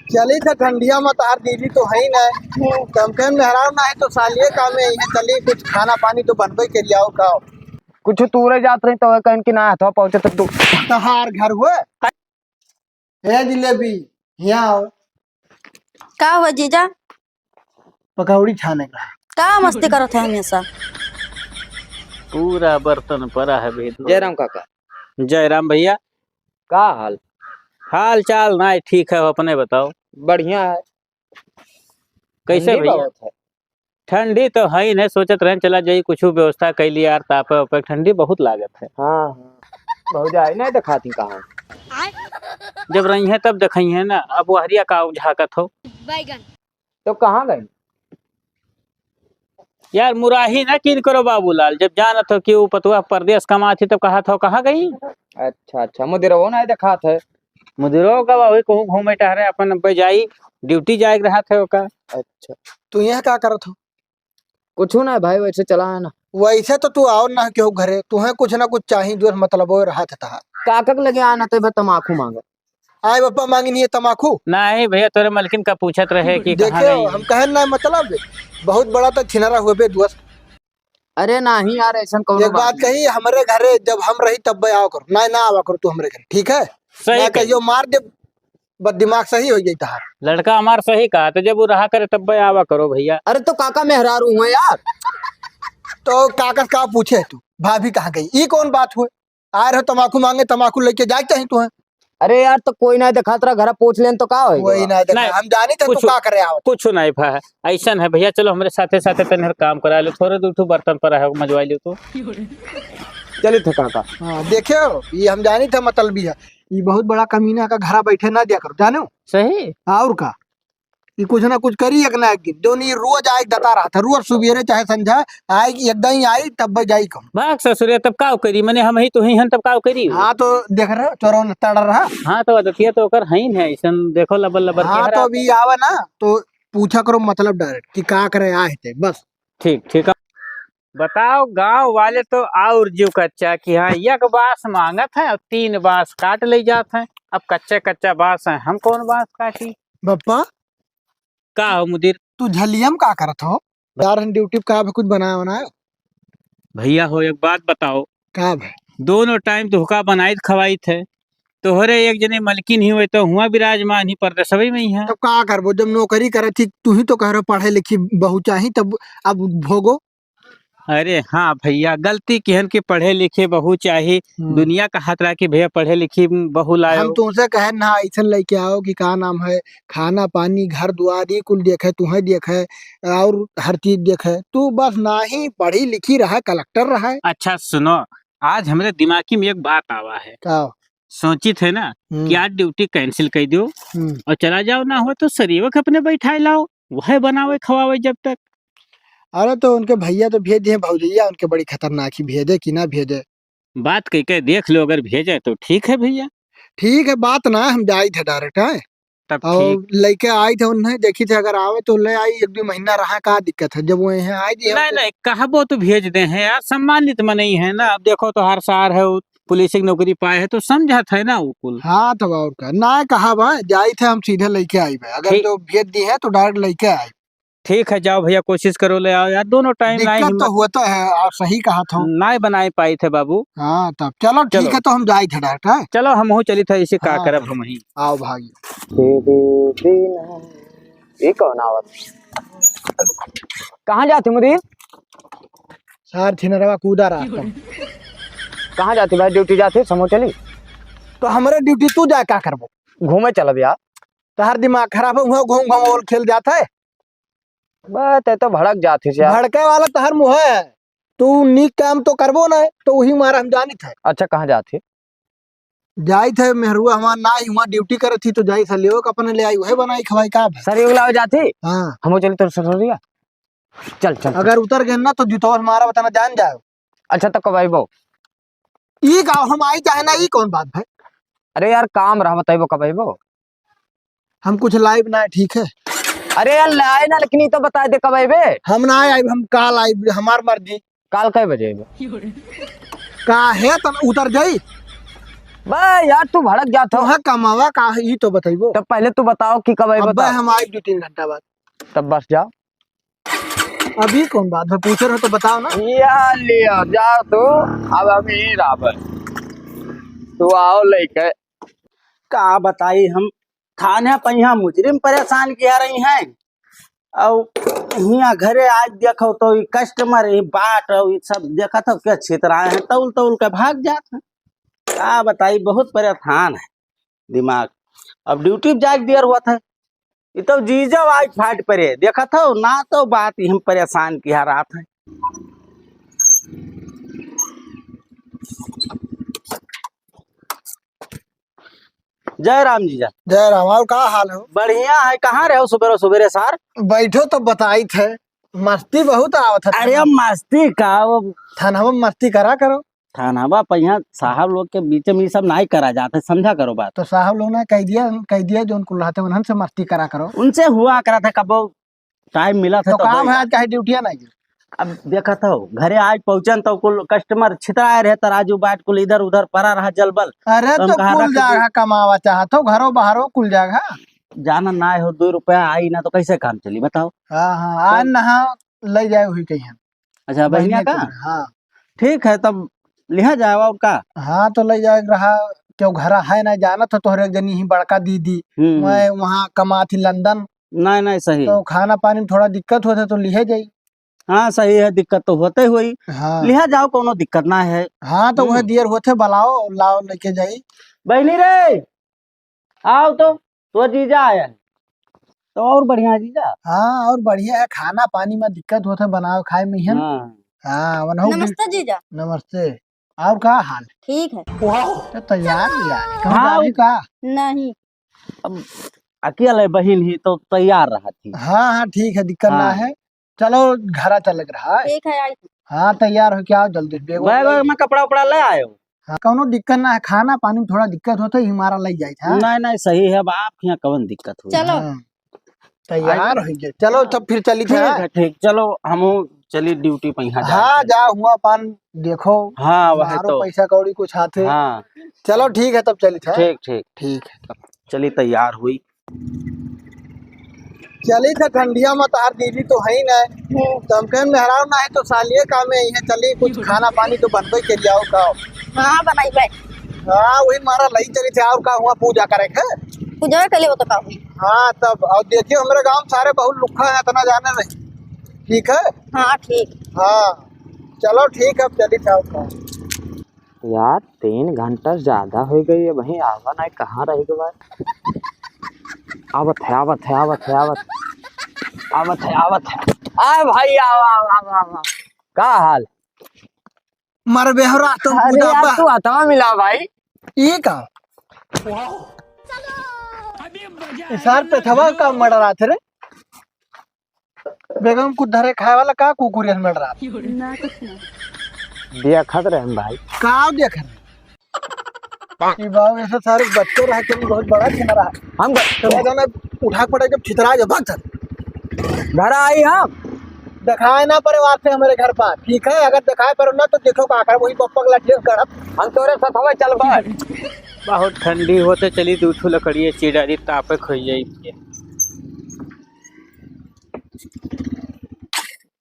चली था ठंडिया में तार दीदी तो है ही ना। कम कम मेहरान ना है तो सालिए काम में है। चली कुछ खाना पानी तो बनबे के लिए आओ खाओ। कुछ तूरे जात रही तो कहीं कि ना था पहुंचे तो तू तहार घर हुए है जिलेबी यहाँ आओ। का हुआ जीजा? पकौड़ी छाने का। का मस्ती करत है हमेशा? पूरा बर्तन पड़ा है भेद। जयराम काका, जयराम भैया, का हाल? हाल चाल ना ठीक है, अपने बताओ। बढ़िया है। कैसे ठंडी भैया? बहुत है। ठंडी तो है ही नहीं, सोचत रहे चला जाई कुछ व्यवस्था कैली यार, तापे उपे ठंडी बहुत लागत है। हाँ बहुत जाए नहीं दिखाती कहाँ। जब रही है तब देखी है ना। अब वहरिया का झाकत हो तो कहाँ गई? यार मुराही ना किन करो बाबूलाल, जब जानत हो कि वो पतुआ परदेश कमा थी तब कहा था कहाँ गई। अच्छा अच्छा, मुझे वो नहीं दिखा थे। मुदिरो का वही कहूँ घूमे टहरे अपन जाई ड्यूटी जाए रहा था ओका। अच्छा, तू यहाँ क्या करत हो? कुछ ना भाई, वैसे चला है ना। वैसे तो तू आओ ना क्यों घरे, तुम्हें कुछ ना कुछ चाहिए जो मतलब वो रहा था। काका के लगे आना तो तमाकू मांगे। आए बापा मांगी नहीं है तमाकू। नहीं भैया, तोरे मलकिन का पूछत रहे कि कहाँ देखियो गई। हम कहन ना मतलब बहुत बड़ा तो छिनरा हुए बे दोस्त। अरे नहीं यार, ऐसा कौन एक बात कही, हमारे घरे जब हम रही तब आओ करो, ना आवा करो तू हमारे घर, ठीक है? सही ना कही। कहियो मार दे, बस दिमाग सही हो जाता है। लड़का हमार सही कहा, तो जब वो रहा करे तब आवा करो भैया। अरे तो काका मेहरारू हुए यार। तो कागज का पूछे तू भाभी कहाँ गई, ये कौन बात हुए? आ रहे हो तमाकू मांगे, तमाकू लेके जाए चाहिए तुम्हें। अरे यार तो कोई नहीं दिखा, तेरा घर पूछ लें तो का वही होगा? ना देखा, नहीं, हम जानी थे तू कुछ- का करे आओ। कुछ नहीं भा है, ऐसा है भैया। चलो हमारे साथे साथे तनहर काम करा लो, थोड़े दूर बर्तन पर है मजवा लो तो। चलिए थे काका। हाँ देखियो, ये हम जानी थे मतलब भी है, ये बहुत बड़ा कमीना का घरा बैठे ना दिया करो, जानो? सही। और का ये कुछ ना कुछ करी एक ना एक दिन, जो नहीं रोज आए बता रहा था, रोज सुबेरे चाहे संझा आएगी, एकदम ही आई तब जाई कम। भाग ससुरे तब का करी, मैंने हम ही तो ही हन तब का करी। हाँ तो देख रहे हो चोरों तड़ रहा। हाँ तो अदतिया तो ओकर है ही है ऐसा, देखो लबर लबर हाँ तो अभी आवा ना तो पूछा करो मतलब डायरेक्ट कि का करे आए थे बस। ठीक ठीक है। बताओ, गांव वाले तो और जीव कच्चा कि हाँ एक बांस मांगत है और 3 बांस काट ले जाते हैं। अब कच्चे कच्चा बांस है, हम कौन बांस काटी। बप्पा का हो मुदीर? तू झलियम का करत हो यार? हम ड्यूटी का भी कुछ बनाया बनाया भैया हो एक बात बताओ, का भाई? दोनों टाइम धोखा बनाई खवाई थे, तोहरे एक जने मलकिन ही हुए तो हुआ विराजमान ही पर सभी में ही है। तब का करबो, जब नौकरी करे थी तू ही तो कह रहे हो पढ़े लिखी बहू चाहिए, तब अब भोगो। अरे हाँ भैया, गलती किहन के पढ़े लिखे बहू चाहिए। दुनिया का हाथ रहा कि भैया पढ़े लिखी बहू लाए। हम तुमसे कहे ना ऐसा लेके आओ कि का नाम है, खाना पानी घर द्वार ये कुल देखे, तुम्हें देखे और हर चीज देखे, तू बस ना ही पढ़ी लिखी रहा, कलेक्टर रहा है। अच्छा सुनो, आज हमारे दिमागी में एक बात आवा है। का? सोची थे ना कि आज ड्यूटी कैंसिल कर दो हम्म। और चला जाओ, ना हो तो शरीवक अपने बैठाए लाओ, वह बनावे खवावे जब तक। अरे तो उनके भैया तो भेज दिए, भौजैया उनके बड़ी खतरनाक ही, भेजे कि ना भेजे? बात कह के देख लो, अगर भेजे तो ठीक है भैया। ठीक है, बात ना हम जाए थे डायरेक्ट है तब ठीक। और लेके आए थे उन्हें, देखी थे अगर आवे तो ले आई, 1-2 महीना रहा, का दिक्कत है? जब वो यहाँ आई थी नहीं नहीं, कहबो तो भेज दे हैं यार, सम्मानित में नहीं है ना। अब देखो तो हर साल है वो पुलिस की नौकरी पाए है तो समझत है ना वो कुल। हाँ तब और का ना कहा भाई, जाई थे हम सीधे लेके आई भाई, अगर ठीक। जो भेज दी है तो डायरेक्ट लेके आई। ठीक है, जाओ भैया, कोशिश करो ले आओ यार, दोनों टाइम दिक्कत तो होता है, आप सही कहा था। नहीं बनाए पाई थे बाबू। हाँ तब चलो ठीक चलो। है, तो हम जाए थे डायरेक्ट है। चलो हम हो चली था, इसे का हाँ। करब हम ही। आओ भाई। ये कौन आवत? कहाँ जाते मुदीर? सर छिनरवा कूदा रहा था। कहाँ जाते भाई? ड्यूटी जाते समो चली। तो हमारे ड्यूटी तू जाए क्या करबो? घूमे चलब यार। तहर दिमाग खराब है, वहाँ घूम घूम और खेल जाता है। बात है तो भड़क जाते से यार। भड़के वाला तहर मुँह है, तू नीक काम तो करबो ना, तो वही मारा हम जानी थे। अच्छा कहाँ जाते? जाई थे मेहरुआ हमार ना ही, वहाँ ड्यूटी करे थी तो जाई सलियो अपने ले आई, वही बनाई खवाई का भाई। सर उगला जाते हाँ हम चली तो ससुरिया। चल चल। अगर उतर गए ना तो जुतौर मारा बताना जान जाओ। अच्छा तो कब आइबो? ई गाँव हम आई चाहे ना, ई कौन बात भाई? अरे यार काम रहा, बताइबो कब आइबो? हम कुछ लाइव ना है, ठीक है? अरे यार लाए ना, लेकिन तो बता दे कब आइबे। हम ना आई, हम काल आई, हमार मर्जी। काल कई बजे आइबो? का है तो उतर जाई। बे यार तू भड़क जात हो। तोहा कमावा का है ई तो बताइबो। तब पहले तू बताओ कि कब आई अब्बे बता। हम आए 2-3 घंटा बाद। तब बस जाओ। अभी कौन बात है पूछ रहे हो तो बताओ ना। या लिया जा तू। अब हम ही राबर तू आओ लेके। का बताई हम थाने पहिया मुजरिम परेशान किया रही हैं और यहाँ घरे आज देखो तो ये कस्टमर ये बाट और ये सब देखा तो क्या छितराए हैं तौल तौल के भाग जाते हैं। का बताई बहुत परेशान है दिमाग। अब ड्यूटी जाग देर हुआ था ये तो जीजो आज फाट पड़े देखा था ना तो बात ही हम परेशान किया रात है। जय राम जीजा। जय राम। और का हाल हो? बढ़िया है। कहाँ रहे हो सुबेरे सुबेरे सार? बैठो तो बताई थे मस्ती बहुत आवत है। अरे मस्ती का वो थाना में मस्ती करा करो। थानावा पहिया साहब लोग के बीच में ये सब नहीं करा जाते समझा करो बात। तो साहब लोग ने कह दिया जो उनको रहते उन्हन से मस्ती करा करो। उनसे हुआ करा था कब टाइम मिला था तो तो काम है आज काहे ड्यूटिया नहीं। अब देखा था घरे आज पहुंचन तो कुल कस्टमर छितराए रहे तराजू बाट कुल इधर उधर पड़ा रहा जलबल। अरे तो हम तो कहाँ कुल रख जगह कमावा चाहत हो घरों बाहरों कुल जगह। जाना ना हो 2 रुपया आई ना तो कैसे काम चली बताओ। हाँ हाँ आज नहा ले जाए हुई कहीं। अच्छा बहनिया का हाँ ठीक है तब लिहा जाए का। हाँ तो ले जाए रहा क्यों घर है ना जाना तो तोहरे जनी ही बड़का दीदी मैं वहाँ कमा थी लंदन। नहीं नहीं सही तो खाना पानी में थोड़ा दिक्कत होते तो लिहे जाई। हाँ सही है दिक्कत तो होते हुई हाँ लिहा जाओ कोनो दिक्कत ना है। हाँ तो वह दियर होते बलाओ लाओ लेके जाई। बहनी रे आओ तो जीजा आया है तो और बढ़िया जीजा। हाँ और बढ़िया है खाना पानी में दिक्कत होता बनाओ खाए में है। हाँ हाँ वनहु नमस्ते जीजा। नमस्ते। और का हाल? ठीक है। तो तैयार यार कहीं हाँ। जा रही का? नहीं अब अकेले बहन ही तो तैयार रहा थी। हाँ हाँ ठीक है दिक्कत ना हाँ। है। चलो घर चल रहा है। ठीक है आई। हाँ तैयार हो क्या आओ जल्दी बैग बैग वैग में कपड़ा उपड़ा ले आए हो? हाँ कौनो दिक्कत ना है खाना पानी में थोड़ा दिक्कत होता है हमारा लग जाए था। नहीं नहीं सही है अब आपके यहाँ कौन दिक्कत हुई। चलो हाँ, तैयार हो गए चलो तब फिर चली ठीक था। है ठीक चलो हम चली ड्यूटी पे यहाँ हाँ जा हुआ पान देखो हाँ वह मारो तो पैसा कौड़ी कुछ हाथे। हाँ चलो ठीक है तब चली था। ठीक ठीक ठीक है तब चली तैयार हुई। चली था ठंडिया में तार दीदी तो है ही नहीं तो हम कहें मेहराव ना है तो सालिए काम में है चली कुछ खाना पानी तो बनबे के लिए आओ का। हाँ बनाई भाई हाँ वही मारा लई चली थी और का हुआ पूजा करे के। पूजा के लिए वो तो का हुई। हाँ तब और देखिए हमारे गांव में सारे बहुत लुक्खा है इतना जाने नहीं। ठीक है हाँ ठीक। हाँ चलो ठीक है अब चली था। यार 3 घंटा ज्यादा हो गई है वही आवा नहीं कहाँ रह गए। आवत है आवत है आवत है आवत आवत है आवत है। आए भाई आवा आवा आवा आवा। का हाल? मर बेहरा तुम अरे पूजा यार तू आता मिला भाई। ये का इसार पे थवा का मर रहा थे रे बेगम कुछ धरे खाए वाला का कुकुरियन मर रहा ना कुछ नहीं। देखत रहे भाई। का देख रहे ये बाबू ऐसे सारे बच्चे रहे के बहुत बड़ा खेला रहा हम तो ना उठा पड़ा जब छितरा जब भाग चल घर आई हम दिखाए ना परिवार से हमारे घर पर। ठीक है अगर दिखाए पर ना तो देखो का आकर वही पप्पा लठे कर हम तोरे साथ हवा चल भाई। बहुत ठंडी होते चली दूठू लकड़िए चिड़ारी तापे खो जाई।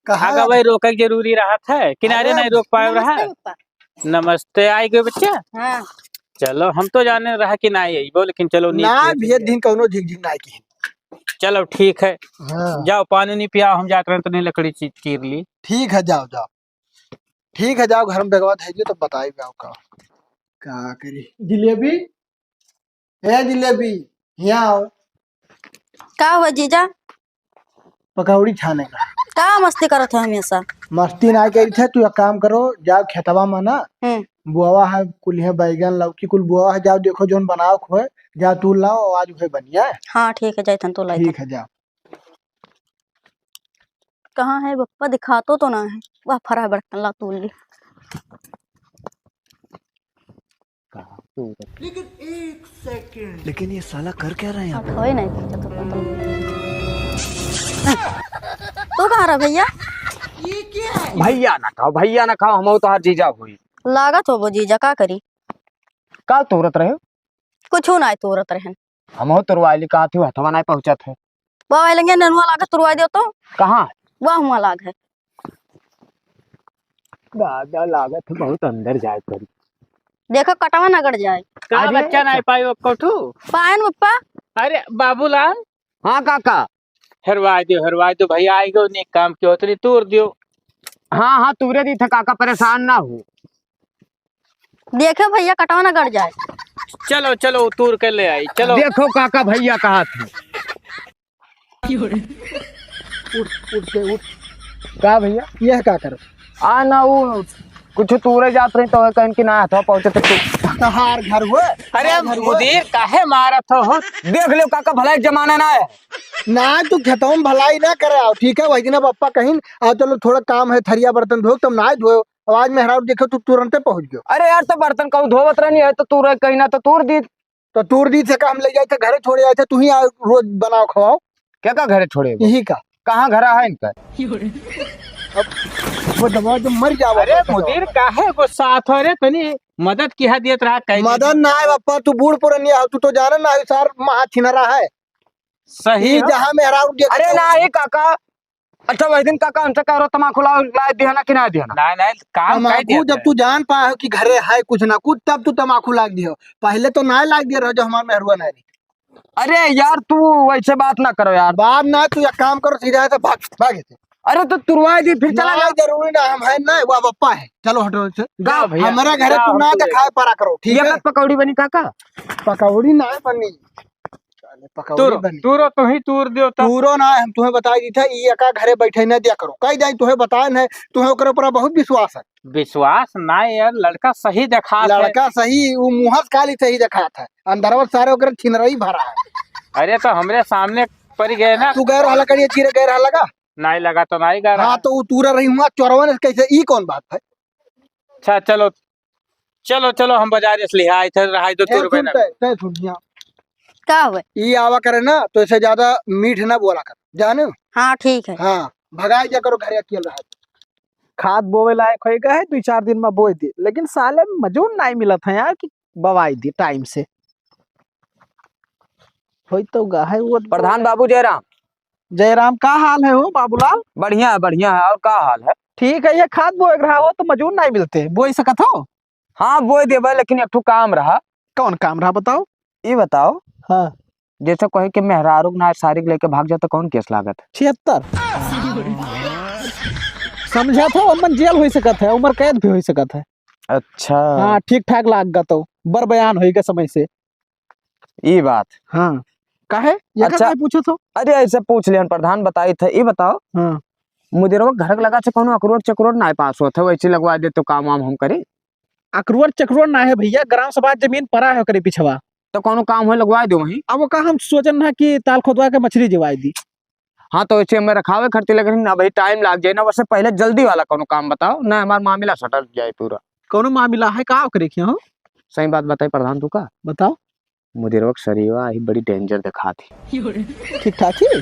कहा आगे भाई रोक जरूरी रहा था किनारे अरे नहीं रोक पाए रहा। नमस्ते पप्पा। नमस्ते आई गए बच्चे। हाँ चलो हम तो जाने रहा कि नहीं आई वो लेकिन चलो ना भी दिन कौनो झिकझिक ना की। चलो ठीक है हाँ जाओ पानी नहीं पिया हम जाते रहे तो नहीं लकड़ी चीर ली। ठीक है जाओ जाओ ठीक है जाओ घर में बेगवा भेजिए तो बताई का करी। जिलेबी है जिलेबी यहाँ आओ का हुआ जीजा? पकौड़ी छाने का। का मस्ती करत है हमेशा? मस्ती ना करी थे तू एक काम करो जाओ खेतवा में ना बुआवा है कुल है बैगन लौकी कुल बुआवा है जाओ देखो जोन बनाओ खोए जाओ तू लाओ आज उसे बनिया। हाँ ठीक है जाइथन तो लाई। ठीक है जाओ। कहाँ है पप्पा दिखातो तो ना है। वाह फरा बर्तन ला तूल ली। लेकिन ये साला कर क्या रहे हैं? अब होए नहीं पूछा तो पता तू कहाँ रहा भैया? भैया ना खाओ हम तो हर जीजा हुई। लागत हो वो जीजा का करी? का तुरत रहे कुछ ना तुरत रहन हम हो तुरवाली का थी हथवा नहीं पहुंचत है वाह लेंगे ननुआ लागे तुरवा दियो तो कहाँ वाह हुआ लाग है दादा लागत बहुत अंदर जाए करी देखो कटवा न गड़ जाए का अरे, बच्चा नहीं पाई वो कोठू। पायन पप्पा अरे बाबूलाल हाँ काका हरवा दो भैया आएगा नहीं काम क्यों उतनी तूर दियो। हाँ हाँ तुरे दी था काका परेशान ना हो देखो भैया कटवा न गड़ जाए चलो चलो तूर के ले आई चलो। देखो काका भैया कहा थे का भैया यह क्या कर आ ना वो कुछ तूरे जात रही तो कहीं कि ना हथवा पहुंचे तो कहार घर हुए अरे मुदीर काहे मारत हो देख लो काका भलाई जमाना ना है ना तू खेतों में भलाई ना करे आओ ठीक है वही दिन पप्पा कहीं आ चलो थोड़ा काम है थरिया बर्तन धो तुम ना धोयो आवाज में हराव देखो तू तुरंत पहुंच गयो अरे यार तो बर्तन कहूँ धोवत रहनी है तो तूरे कहीं ना तो तूर दी तो तूर दी से का हम ले जाए थे घरे छोड़े आए थे तू ही रोज बनाओ खवाओ क्या का घरे छोड़े यही का कहाँ घरा है इनका वो दबा जो मर जाओ अरे मुदीर काहे गुस्सा हो रे तनी मदद की दियत रहा कहीं मदन ना है पप्पा तू बूढ़ पुरनिया हो तू तो जाना ना है सार महा छिनरा है सही ये हो। जहां में हराव देख अरे ना ही काका अच्छा वही दिन काका हमसे कह रहा तमाकू ला दिया ना कि ना दिया ना नहीं काम कह तमाकू जब तू जान पाए हो कि घरे है कुछ ना कुछ तब तू तमाकू लाग दियो पहले तो ना लाग दिया रहो जो हमारे मेहरुआ नहीं अरे यार तू वैसे बात ना करो यार बात ना तू एक काम करो सीधा है तो भागे थे अरे तो तुरवा दी फिर चला चला जरूरी ना हम है ना वो पप्पा है चलो हटो से जाओ भैया, हमारा घरे जाओ तू ना हटो ले। दिखाए परा करो ठीक ये है मत पकौड़ी बनी काका पकौड़ी ना है बनी पकौड़ी बनी तूरो तो ही तूर दियो तो पूरो ना हम तुम्हें बताई दी था ये एका घरे बैठे न दिया करो कई जाई तुम्हें बताए न तुम्हें ओकरे ऊपर बहुत विश्वास है विश्वास ना यार लड़का सही दिखा लड़का सही वो मुहस खाली सही दिखा था अंदरवा सारे ओकरे छिनरई भरा है अरे तो हमरे सामने पड़ गए ना तू गैर हला करिए चीरे गैर हला लगा नहीं लगा तो नहीं गा रहा। हाँ तो वो तूरा रही हुआ चौरवन कैसे ई कौन बात है अच्छा चलो चलो चलो हम बाजार से लिहाई थे रहाई तो तूर बना तय सुनिया क्या हुए ई आवा करे ना तो इससे ज्यादा मीठ ना बोला कर जाने हाँ ठीक है हाँ भगाए जा करो घरे अकेले रहा खाद बोवे लायक हो गए 2-4 दिन में बोई दी लेकिन साले मजूर नहीं मिलत है यार कि बवाई दी टाइम से होई तो गाय वो प्रधान बाबू जयराम जयराम का हाल है हो बाबूलाल बढ़िया है और का हाल है ठीक है ये खाद बोए रहा हो तो मजूर नहीं मिलते बोई सकत हो हाँ बोए देवे लेकिन एक ठो काम रहा कौन काम रहा बताओ ये बताओ हाँ जैसे कहे कि मेहरारू ना सारी लेके भाग जाता कौन केस लागत 76 समझा था अमन जेल हो सकत है उम्र कैद भी हो सकत है अच्छा हाँ ठीक ठाक लाग गा तो बर बयान होएगा समय से ये बात हाँ काहे ये अच्छा। का पूछो तो अरे ऐसे पूछ लिया प्रधान बताई थे ये बताओ हाँ मुझे घर लगा से कोनो अखरोट चक्रोट ना पास होता वैसे लगवा दे तो काम वाम हम करे अकरुआ चक्रुआ ना है भैया ग्राम सभा जमीन परा है करे पिछवा तो कोनो काम हो लगवा दो वहीं अब वो का हम सोचन है कि ताल खोदवा के मछली जवाई दी हाँ तो वैसे हमें रखावे खर्चे लेकिन अभी टाइम लग जाए ना वैसे पहले जल्दी वाला कोनो काम बताओ ना हमारा मामला सटल जाए पूरा कौनो मामला है का करे हो सही बात बताई प्रधान तू का बताओ मुझे वक्त शरीवा ही बड़ी डेंजर दिखा थी ठीक ठाक ही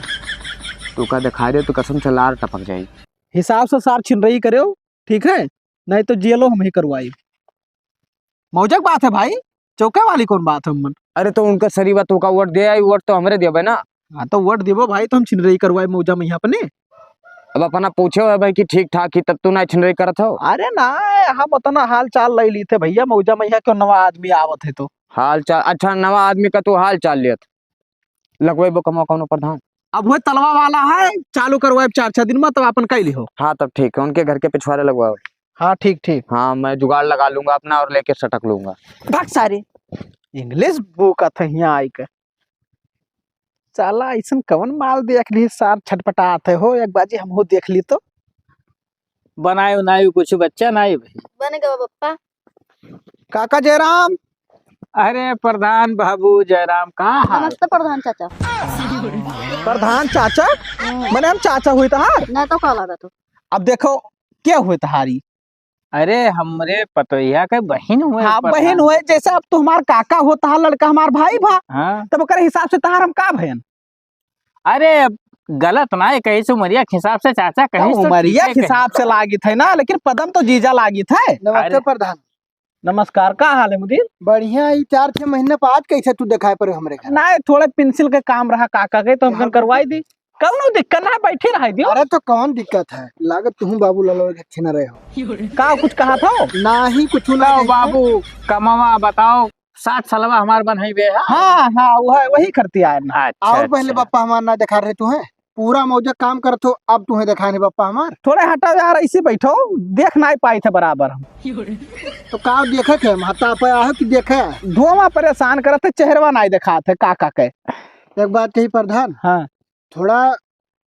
तू का दिखा दे तो कसम से लार टपक जाए हिसाब से सार छिन रही करे ठीक है नहीं तो जेलो हम ही करवाई मौजक बात है भाई चौके वाली कौन बात है मन अरे तो उनका शरीवा तू का वोट दे आई वोट तो हमरे देवे ना हाँ तो वोट देवो भाई तो हम छिन रही करवाई मौजा में यहाँ अपने अब अपना पूछे है भाई कि ठीक ठाक ही तब तू ना छिनरी करत हो अरे ना हम उतना हाल चाल ले ली थे भैया मौजा में यहाँ क्यों नवा आदमी आवत है तो हाल चाल अच्छा नवा आदमी का तू हाल चाल लियत लगवे बो कमा कौनो प्रधान अब वो तलवा वाला है चालू करवाए 4-6 दिन में तब अपन कैली हो हाँ तब ठीक है उनके घर के पिछवाड़े लगवाओ हाँ ठीक ठीक हाँ मैं जुगाड़ लगा लूंगा अपना और लेके सटक लूंगा भाग सारे इंग्लिश बुक था यहाँ आई के साला ऐसा कवन माल देख ली सार छटपटाते हो एक बाजी हम हो देख ली तो बनाए उनाए कुछ बच्चा नहीं भाई बन गया पप्पा काका जयराम अरे प्रधान बाबू जयराम कहाँ हाल नमस्ते प्रधान चाचा प्रधान चाचा मैंने हम चाचा हुई तहार ना तो का लगा तो अब देखो क्या हुए तहारी अरे हमरे पतोहिया के बहन हुए हाँ प्रधान। बहन हुए जैसे अब तो हमार काका हो तहार लड़का हमार भाई भा हाँ तब ओकर हिसाब से तहार हम का भयन अरे गलत ना है कहीं से उमरिया के हिसाब से चाचा कहीं से उमरिया ठीक के है, हिसाब से लागी थे ना लेकिन पदम तो जीजा लागी थे नमस्ते अरे। प्रधान नमस्कार, का हाल है मुदीर? बढ़िया ही 4-6 महीने बाद कैसे तू दिखाए पर हमरे घर? ना थोड़ा पेंसिल के काम रहा काका के तो हम करवाई दी। कौनो दिक्कत ना, बैठे रह दियो। अरे तो कौन दिक्कत है? लागत तू बाबू लालो अच्छे न रहे हो। का कुछ कहा था? ना ही कुछ ना बताओ बाबू कमावा बताओ 60 सालवा हमार बनई बे है। हाँ हाँ वही करती आए ना। अच्छा और पहले अच्छा। पप्पा हमार ना दिखा रहे तू है पूरा मौजा काम करत हो, अब तुम्हें दिखाने पप्पा हमार। थोड़े हटा यार, ऐसे बैठो, देख ना पाई थे बराबर हम। तो का देखे थे महता पे आहो कि देखे? धुआं परेशान करत थे, चेहरवा नहीं दिखा थे काका के। एक बात कही प्रधान, हाँ थोड़ा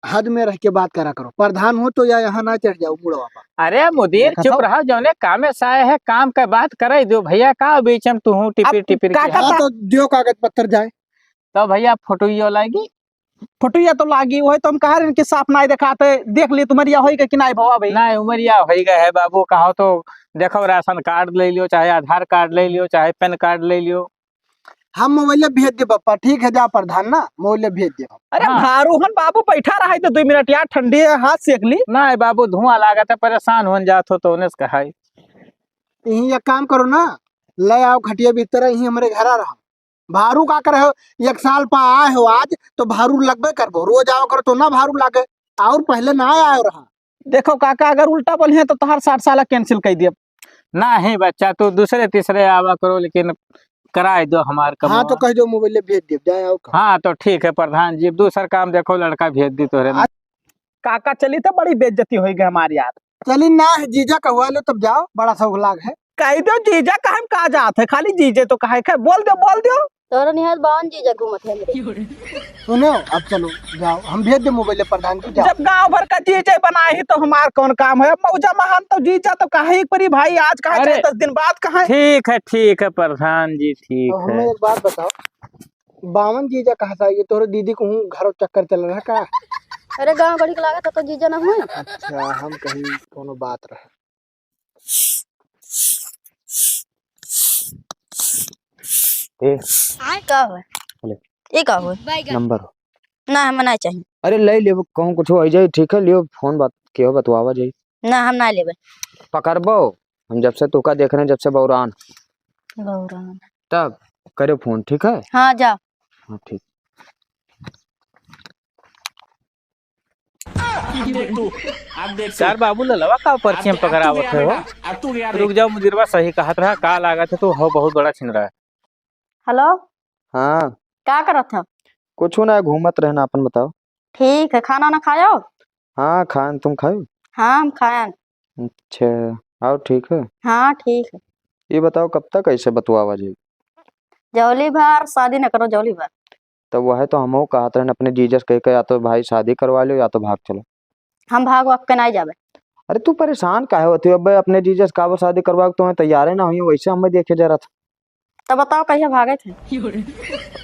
हद में रह के बात करा करो। प्रधान हो तो या यहाँ ना चढ़ जाओ मुड़वा पर। अरे मुदीर देखा चुप तो? रहो, जौने कामे साए है काम का बात करे दो भैया, का बीच में तू टिपिर अब टिपिर काका के। हाँ तो दियो कागज पत्तर जाए। तो भैया फोटो लाएगी। फोटोया तो लागी वही तो हम कहा रहे कि साफ नहीं दिखाते, देख ली तुम्हारी होई कि नहीं भवा भाई। ना उमरिया हो गए है बाबू, कहो तो देखो राशन कार्ड ले लियो, चाहे आधार कार्ड ले लियो, चाहे पैन कार्ड ले लियो। हम मोबाइल भेज दे पप्पा, ठीक है जा प्रधान ना मोबाइल भेज दे। अरे हाँ। भारूहन बाबू बैठा रहा तो 2 मिनट यार, ठंडी है, हाथ सेक ली। ना बाबू धुआं लागत है, परेशान हो जात हो तो उन्हें कहा यही एक काम करो ना, ले आओ खटिया भीतर, यही हमारे घर आ रहा भारू का करे हो। 1 साल पा आए हो आज तो भारू लगबे करबो, रोज आओ करो तो ना भारू लागे, और पहले ना आए रहा। देखो काका, अगर उल्टा बोलिए तो तोहार 60 साल कैंसिल कर दिए। ना है बच्चा, तू दूसरे तीसरे आवा करो, लेकिन कराए दो हमार कम। हाँ तो कह दो मोबाइल भेज दे जाए आओ का। हाँ तो ठीक है प्रधान जी, दूसरा काम देखो, लड़का भेज दी तोरे। काका चली तो बड़ी बेइज्जती होगी हमारी यार। चली ना है जीजा कहवा लो तब जाओ, बड़ा शौक लाग है। कह दो जीजा का हम कहा जात है, खाली जीजे तो कहा है, बोल दो। तोरा निहार बावन जीजा घूमत है मेरे। सुनो अब चलो जाओ, हम भेज दे मोबाइल प्रधान को जाओ। जब गांव भर का जीजे बनाए ही तो हमार कौन काम है? मौजा महान तो जीजा तो कहा ही परी भाई, आज कहा अरे। 10 दिन बाद कहा। ठीक है प्रधान जी, ठीक तो है। हमें एक बात बताओ, 52 जीजा कहा था ये तोरे दीदी को हूँ घर चक्कर चल रहा है का? अरे गाँव गड़ी के लागत है तो जीजा ना हुए। अच्छा हम कहीं कोनो बात रहे। का हुए? ये का हुए? नंबर ना हमें नहीं चाहिए। अरे ले लियो, कहूँ कुछ हो जाए ठीक है, लियो फोन बात के हो बतवावा जाई ना हम ना लेबे। पकड़बो। हम जब से तोका देख रहे हैं, जब से बौरान, गौरान। तब करे फोन, ठीक है? हाँ जा। हाँ ठीक। चार बाबू ललवा का पर्ची में पकड़ावत है हो। रुक जाओ मुदिरवा, सही कहत रहा, का लागत है तो हो बहुत बड़ा छिन रहा है। हेलो, हाँ क्या करत है? कुछ ना, घूमत रहना, अपन बताओ। ठीक है, खाना ना खाओ? हाँ खान, तुम खाओ? हाँ हम खाए। अच्छा आओ, ठीक है। हाँ ठीक है। ये बताओ कब तक ऐसे बतवावा जाई? जौली भर शादी न करो, जौली भर। तब वह तो हम कहते रहे अपने जीजस कह के, या तो भाई शादी करवा लो या तो भाग चलो। हम भाग वाग के नहीं जाबे। अरे तू परेशान काहे होती है? अब अपने जीजस का शादी करवा के तुम्हें तैयार है ना हुई, वैसे हमें देखे जा रहा था। तो बताओ कहिया भागे थे?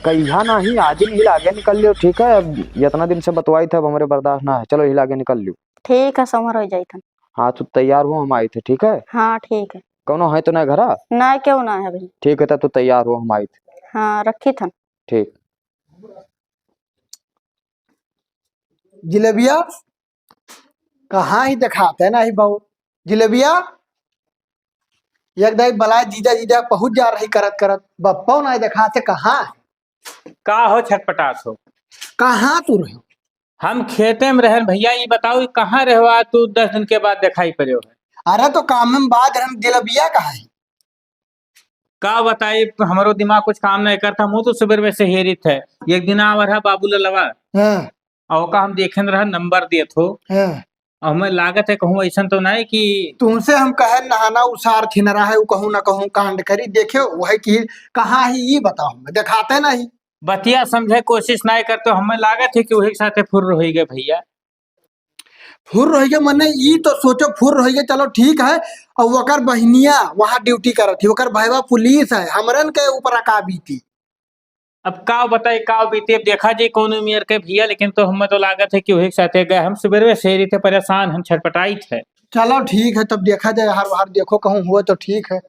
कहिया नहीं, आज ही हिलागे निकल लियो, ठीक है? अब इतना दिन से बतवाई था, अब हमारे बर्दाश्त ना है, चलो हिलागे निकल लियो। ठीक है, समर हो जाई था। हाँ तू तैयार हो, हम आए थे, ठीक है? हाँ ठीक है। कौनो है तो ना घरा? नहीं क्यों ना है भाई। ठीक है तब तू तैयार हो, हम आए थे। हाँ रखी था। ठीक। जिलेबिया कहाँ ही दिखाते है ना ही बहू। जिलेबिया एक दाई बलाय जीजा जीजा पहुंच जा रही करत करत, बप्पा ना दिखाते कहाँ है? का हो छटपटास हो? कहाँ तू रहो? हम खेते में रहे भैया, ये बताओ कहाँ रहो तू 10 दिन के बाद दिखाई पड़े हो? अरे तो काम में बात हम जिलेबिया कहाँ है? का बताई, हमारो दिमाग कुछ काम नहीं करता, मुँह तो सुबह में से हेरित है। एक दिन आ रहा बाबू ललवा, हाँ, और का हम देखे रहा नंबर दिए थो, हाँ। और हमें लागत है कहूँ ऐसा तो नहीं कि तुमसे हम कहे नहाना उसार थिन रहा है, वो कहूँ ना कहूँ कांड करी देखे वह की कहाँ ही ये बताओ, हमें दिखाते नहीं। बतिया समझे कोशिश नहीं करते, हमें लागत है कि वही के साथ फुर रही गए भैया। फुर रह गए मने ये तो सोचो फुर रह गए, चलो ठीक है। और वकर बहनिया वहाँ ड्यूटी करत थी, वकर भैया पुलिस है, हमरन के ऊपर का बीती। अब का बताई का बीते, अब देखा जी कौन उम्र के भैया, लेकिन तो हमें तो लागत है कि वही के साथ गए। हम सुबह से थे परेशान, हम छटपटाई थे। चलो ठीक है तब देखा जाए, हर बार देखो कहूँ हुआ तो ठीक है।